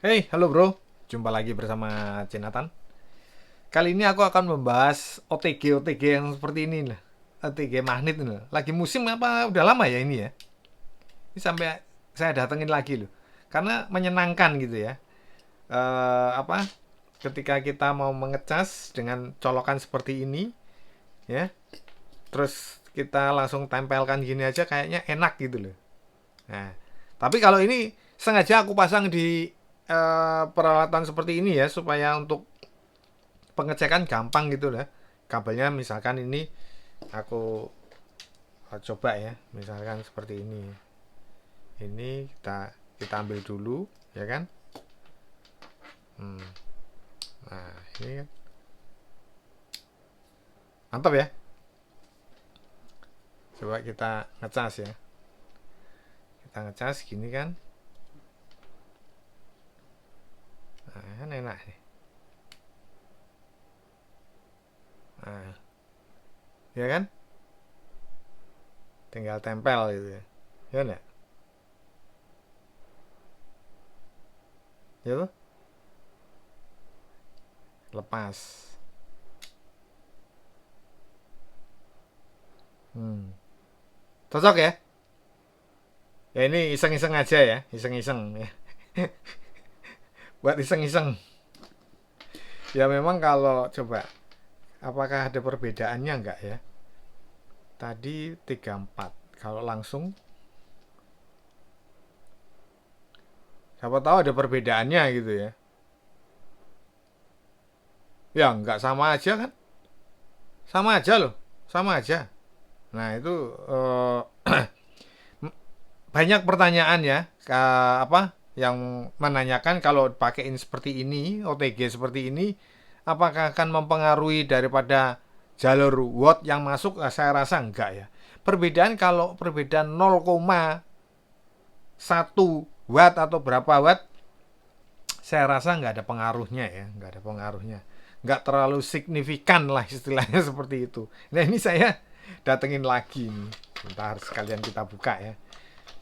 Hey, halo bro. Jumpa lagi bersama Jonathan. Kali ini aku akan membahas OTG yang seperti ini lah. OTG magnet ini. Lagi musim apa udah lama ya ini ya? Ini sampai saya datengin lagi loh. Karena menyenangkan gitu ya. Apa? Ketika kita mau mengecas dengan colokan seperti ini, ya. Terus kita langsung tempelkan gini aja kayaknya enak gitu loh. Nah, tapi kalau ini sengaja aku pasang di peralatan seperti ini ya supaya untuk pengecekan gampang gitu lah. Kabelnya misalkan ini aku coba ya, misalkan seperti ini. Ini kita ambil dulu, ya kan? Hmm. Nah, ini kan mantap ya. Coba kita ngecas ya. Kita ngecas gini kan. Nah, kan enak nih. Nah, ya kan? Tinggal tempel gitu ya. Ya enggak? Ya tuh, lepas. Hmm. Cocok ya? Ya ini iseng-iseng aja ya, iseng-iseng ya. Buat iseng-iseng. Ya memang kalau coba apakah ada perbedaannya enggak ya? Tadi 34. Kalau langsung siapa tahu ada perbedaannya gitu ya. Ya enggak sama aja kan? Sama aja loh. Sama aja. Nah, itu banyak pertanyaan ya. Apa yang menanyakan kalau pakaiin seperti ini, OTG seperti ini, apakah akan mempengaruhi daripada jalur watt yang masuk? Nah, saya rasa enggak ya. Perbedaan kalau perbedaan 0,1 watt atau berapa watt, saya rasa nggak ada pengaruhnya ya, nggak ada pengaruhnya, nggak terlalu signifikan lah istilahnya seperti itu. Nah ini saya datengin lagi nih, bentar sekalian kita buka ya,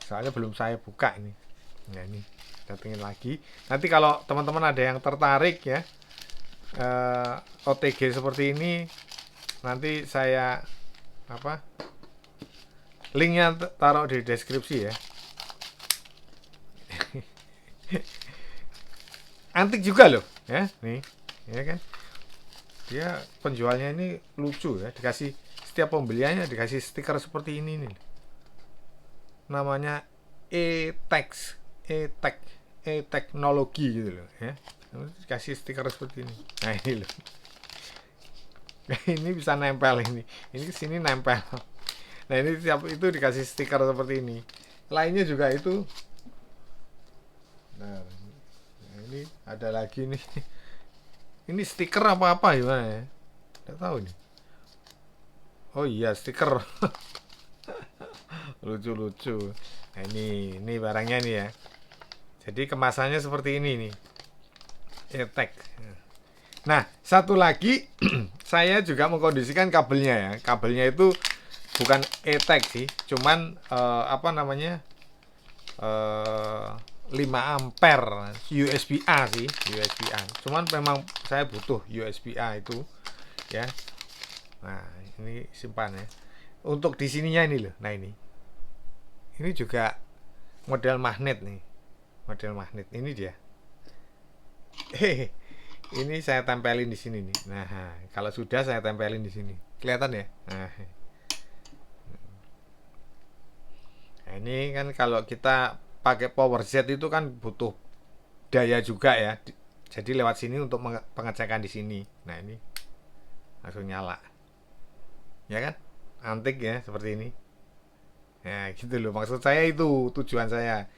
soalnya belum saya buka ini. Nah ini datengin lagi, nanti kalau teman-teman ada yang tertarik ya, OTG seperti ini, nanti saya apa, linknya taruh di deskripsi ya. Antik juga loh ya, nih ya kan, dia penjualnya ini lucu ya, dikasih setiap pembeliannya dikasih stiker seperti ini nih, namanya e-tex, e-tech, e-teknologi gitu loh ya, dikasih stiker seperti ini. Nah ini loh. Ini bisa nempel ini sini nempel. Nah ini tiap itu dikasih stiker seperti ini, lainnya juga itu. Nah ini ada lagi nih. Ini stiker apa apa gimana ya, nggak tahu nih. Oh iya stiker. Lucu-lucu. Nah ini barangnya nih ya. Jadi kemasannya seperti ini nih. E-tech. Nah, satu lagi saya juga mengkondisikan kabelnya ya. Kabelnya itu bukan E-tech sih, cuman apa namanya? eh 5 ampere USB-A sih, USB-A. Cuman memang saya butuh USB-A itu ya. Nah, ini simpan ya. Untuk di sininya ini loh. Nah, ini. Ini juga model magnet nih, model magnet ini dia. Hehe, ini saya tempelin di sini nih. Nah, kalau sudah saya tempelin di sini, kelihatan ya. Nah, ini kan kalau kita pakai power jet itu kan butuh daya juga ya. Jadi lewat sini untuk pengecekan di sini. Nah ini langsung nyala, ya kan? Antik ya seperti ini. Nah gitu loh, maksud saya itu tujuan saya.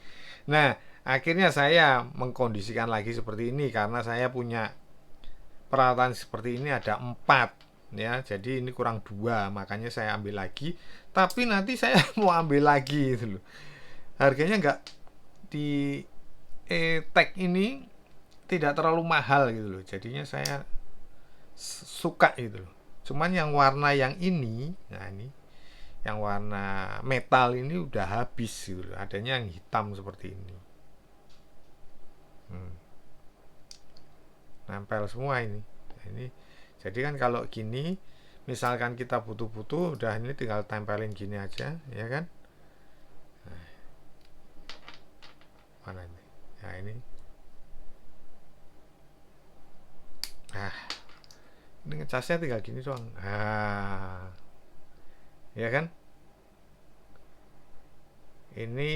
Nah akhirnya saya mengkondisikan lagi seperti ini karena saya punya peralatan seperti ini ada 4 ya, jadi ini kurang 2, makanya saya ambil lagi. Tapi nanti saya mau ambil lagi itu loh, harganya nggak di e-tech ini tidak terlalu mahal gitu loh, jadinya saya suka gitu loh. Cuman yang warna yang ini, nah ini yang warna metal ini udah habis gitu loh, adanya yang hitam seperti ini. nempel semua ini. Nah, ini jadi kan kalau gini misalkan kita butuh-butuh udah ini tinggal tempelin gini aja ya kan. Mana ini, nah ini, nah ini ngecasnya tinggal gini doang, nah ya kan. Ini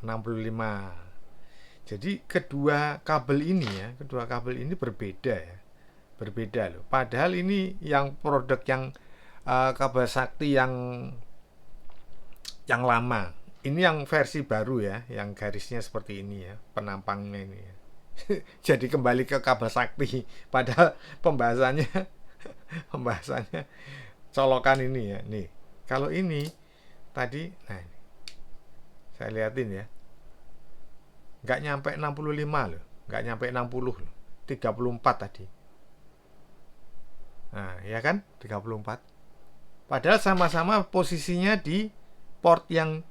65. Jadi kedua kabel ini berbeda ya, berbeda loh. Padahal ini yang produk yang kabel sakti yang lama. Ini yang versi baru ya, yang garisnya seperti ini ya, penampangnya ini ya. Jadi kembali ke kabel sakti. Padahal pembahasannya pembahasannya colokan ini ya. Nih, kalau ini tadi, nah ini, saya liatin ya, nggak nyampe 65 loh, nggak nyampe 60 loh, 34 tadi. Nah, ya kan, 34. Padahal sama-sama posisinya di port yang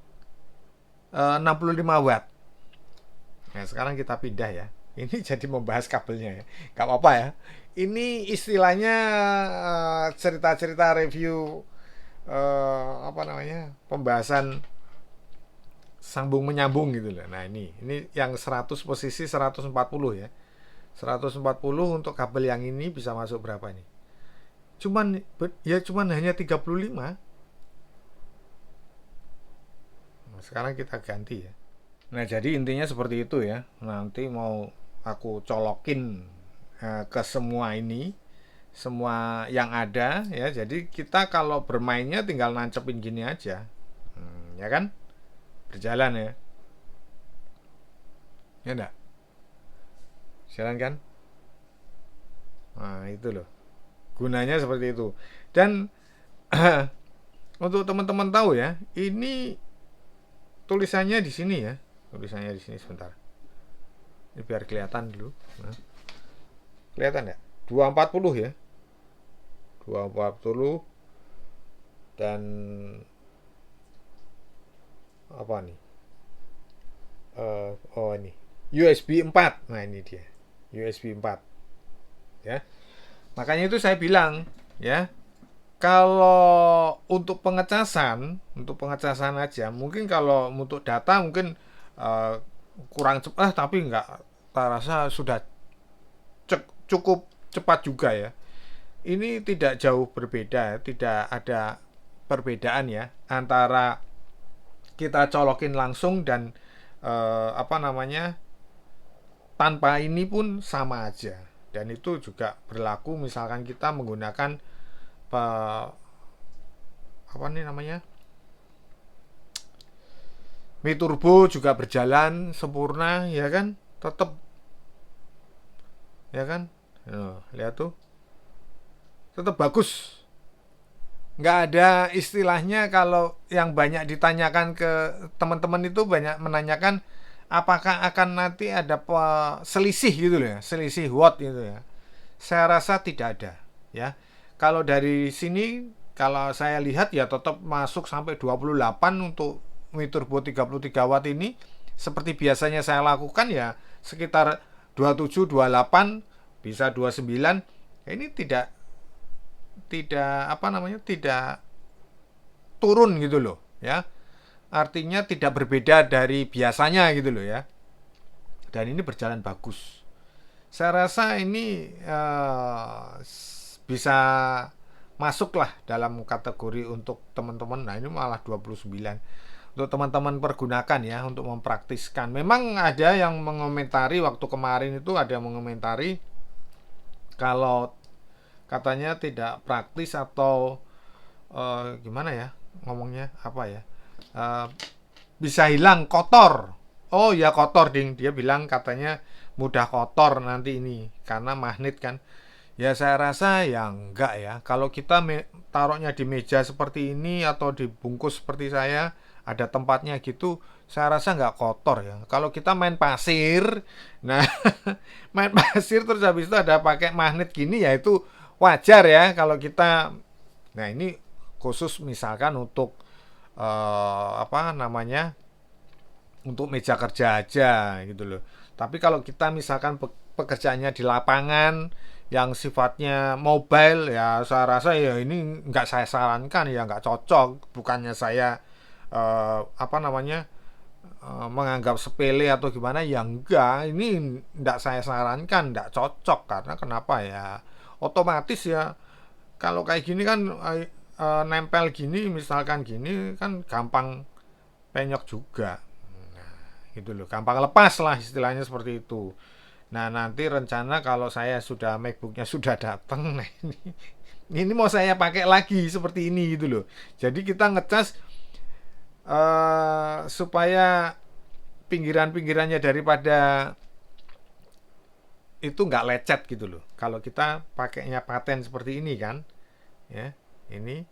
65 watt. Nah, sekarang kita pindah ya. Ini jadi membahas kabelnya ya. Gak apa-apa ya. Ini istilahnya cerita-cerita review apa namanya? Pembahasan sambung menyambung gitu loh. Nah, ini yang 100 posisi 140 ya. 140 untuk kabel yang ini bisa masuk berapa nih? Cuman hanya 35. Nah, sekarang kita ganti ya. Nah, jadi intinya seperti itu ya. Nanti mau aku colokin ke semua ini, semua yang ada ya. Jadi kita kalau bermainnya tinggal nancepin gini aja. Ya kan? Berjalan ya. Ya enggak? Jalan kan? Nah, itu loh. Gunanya seperti itu. Dan untuk teman-teman tahu ya, ini tulisannya di sini ya. Tulisannya di sini sebentar. Ini biar kelihatan dulu. Nah. Kelihatan ya? 240 ya. 240 dan apa nih? Oh ini. USB 4. Nah, ini dia. USB 4. Ya. Makanya itu saya bilang, ya. Kalau untuk pengecasan aja, mungkin kalau untuk data mungkin kurang cepat, tapi nggak, tak rasa sudah cukup cepat juga ya. Ini tidak jauh berbeda, tidak ada perbedaan ya antara kita colokin langsung dan apa namanya tanpa ini pun sama aja. Dan itu juga berlaku misalkan kita menggunakan apa nih namanya, Mi Turbo juga berjalan sempurna ya kan, tetap ya kan. Lihat tuh, tetap bagus. Nggak ada istilahnya, kalau yang banyak ditanyakan ke teman-teman itu banyak menanyakan apakah akan nanti ada selisih gitu loh ya, selisih watt gitu ya. Saya rasa tidak ada ya. Kalau dari sini, kalau saya lihat ya tetap masuk sampai 28 untuk Mi Turbo 33 watt ini. Seperti biasanya saya lakukan ya sekitar 27, 28, bisa 29. Ini tidak apa namanya, tidak turun gitu loh ya. Artinya tidak berbeda dari biasanya gitu loh ya. Dan ini berjalan bagus. Saya rasa ini bisa masuklah dalam kategori untuk teman-teman. Nah, ini malah 29 untuk teman-teman pergunakan ya, untuk mempraktiskan. Memang ada yang mengomentari waktu kemarin itu, ada yang mengomentari kalau katanya tidak praktis atau gimana ya ngomongnya, apa ya, bisa hilang, kotor. Oh ya, kotor ding, dia bilang katanya mudah kotor nanti ini karena magnet kan. Ya saya rasa ya enggak ya. Kalau kita taruhnya di meja seperti ini atau dibungkus seperti saya, ada tempatnya gitu, saya rasa nggak kotor ya. Kalau kita main pasir, nah main pasir terus habis itu ada pakai magnet gini, ya itu wajar ya kalau kita. Nah, ini khusus misalkan untuk apa namanya, untuk meja kerja aja gitu loh. Tapi kalau kita misalkan pekerjaannya di lapangan yang sifatnya mobile, ya saya rasa ya ini nggak saya sarankan, ya nggak cocok. Bukannya saya apa namanya menganggap sepele atau gimana, ya enggak, ini nggak saya sarankan, nggak cocok. Karena kenapa ya, otomatis ya kalau kayak gini kan nempel gini misalkan gini kan gampang penyok juga. Nah, gitu loh, gampang lepas lah istilahnya seperti itu. Nah, nanti rencana kalau saya sudah MacBooknya sudah datang, nah ini mau saya pakai lagi seperti ini gitu loh. Jadi kita ngecas supaya pinggiran-pinggirannya daripada itu nggak lecet gitu loh. Kalau kita pakainya paten seperti ini kan, ya ini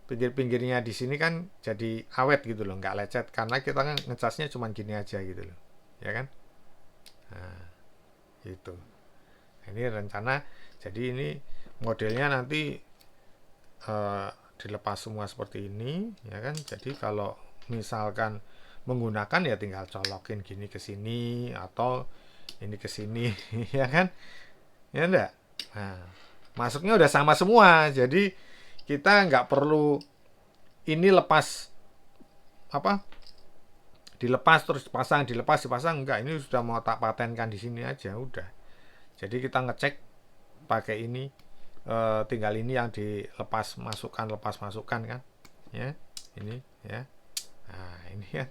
pinggir-pinggirnya di sini kan jadi awet gitu loh, nggak lecet, karena kita kan ngecasnya cuma gini aja gitu loh, ya kan. Nah, gitu. Nah, ini rencana, jadi ini modelnya nanti eh, dilepas semua seperti ini, ya kan. Jadi kalau misalkan menggunakan ya tinggal colokin gini ke sini atau ini ke sini ya kan, ya enggak. Nah, masuknya udah sama semua, jadi kita nggak perlu ini lepas apa, dilepas terus dipasang, dilepas dipasang, enggak. Ini sudah mau tak patenkan di sini aja udah. Jadi kita ngecek pakai ini, tinggal ini yang dilepas masukkan, lepas masukkan kan, ya ini ya. Nah ini kan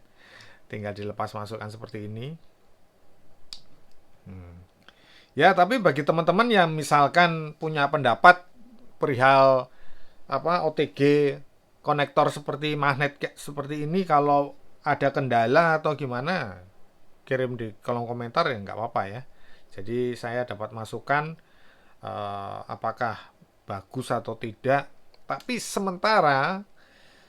tinggal dilepas masukkan seperti ini. Ya, tapi bagi teman-teman yang misalkan punya pendapat perihal apa OTG konektor seperti magnet kayak seperti ini, kalau ada kendala atau gimana, kirim di kolom komentar ya, nggak apa-apa ya. Jadi saya dapat masukan apakah bagus atau tidak. Tapi sementara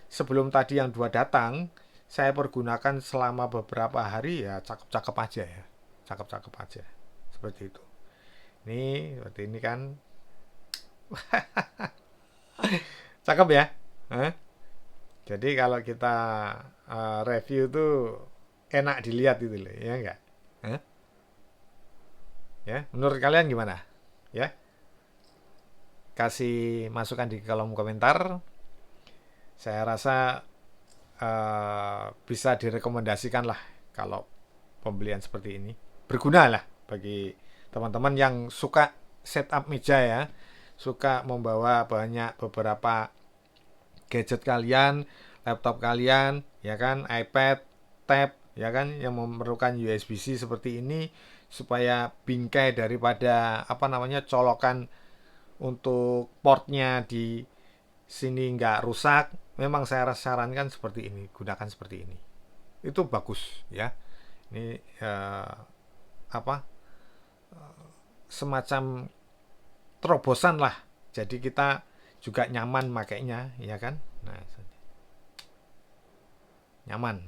sebelum tadi yang dua datang, saya pergunakan selama beberapa hari, ya cakep-cakep aja ya, cakep-cakep aja seperti itu. Ini seperti ini kan, cakep ya. Hah? Jadi kalau kita review tuh enak dilihat gitu loh, ya enggak? Hah? Ya, menurut kalian gimana? Ya, kasih masukan di kolom komentar. Saya rasa bisa direkomendasikan lah kalau pembelian seperti ini. Berguna lah bagi teman-teman yang suka setup meja ya, suka membawa banyak beberapa gadget kalian, laptop kalian, ya kan, iPad, tab, ya kan, yang memerlukan USB-C seperti ini, supaya bingkai daripada apa namanya colokan untuk portnya di sini nggak rusak. Memang saya sarankan seperti ini, gunakan seperti ini, itu bagus ya. Ini apa, semacam terobosan lah, jadi kita juga nyaman makainya, ya kan. Nah, nyaman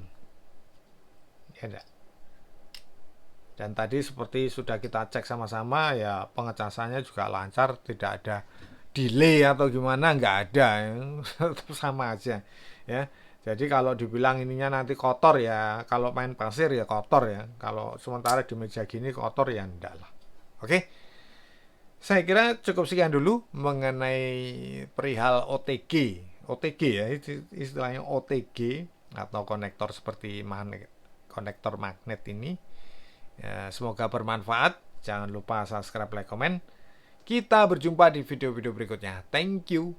ya enggak. Dan tadi seperti sudah kita cek sama-sama ya, pengecasannya juga lancar, tidak ada delay atau gimana, nggak ada ya. Sama aja ya. Jadi kalau dibilang ininya nanti kotor ya, kalau main pasir ya kotor ya, kalau sementara di meja gini kotor ya enggak lah. Oke, saya kira cukup sekian dulu mengenai perihal OTG. OTG ya, istilahnya OTG atau konektor seperti magnet, konektor magnet ini. Ya, semoga bermanfaat. Jangan lupa subscribe, like, komen. Kita berjumpa di video-video berikutnya. Thank you.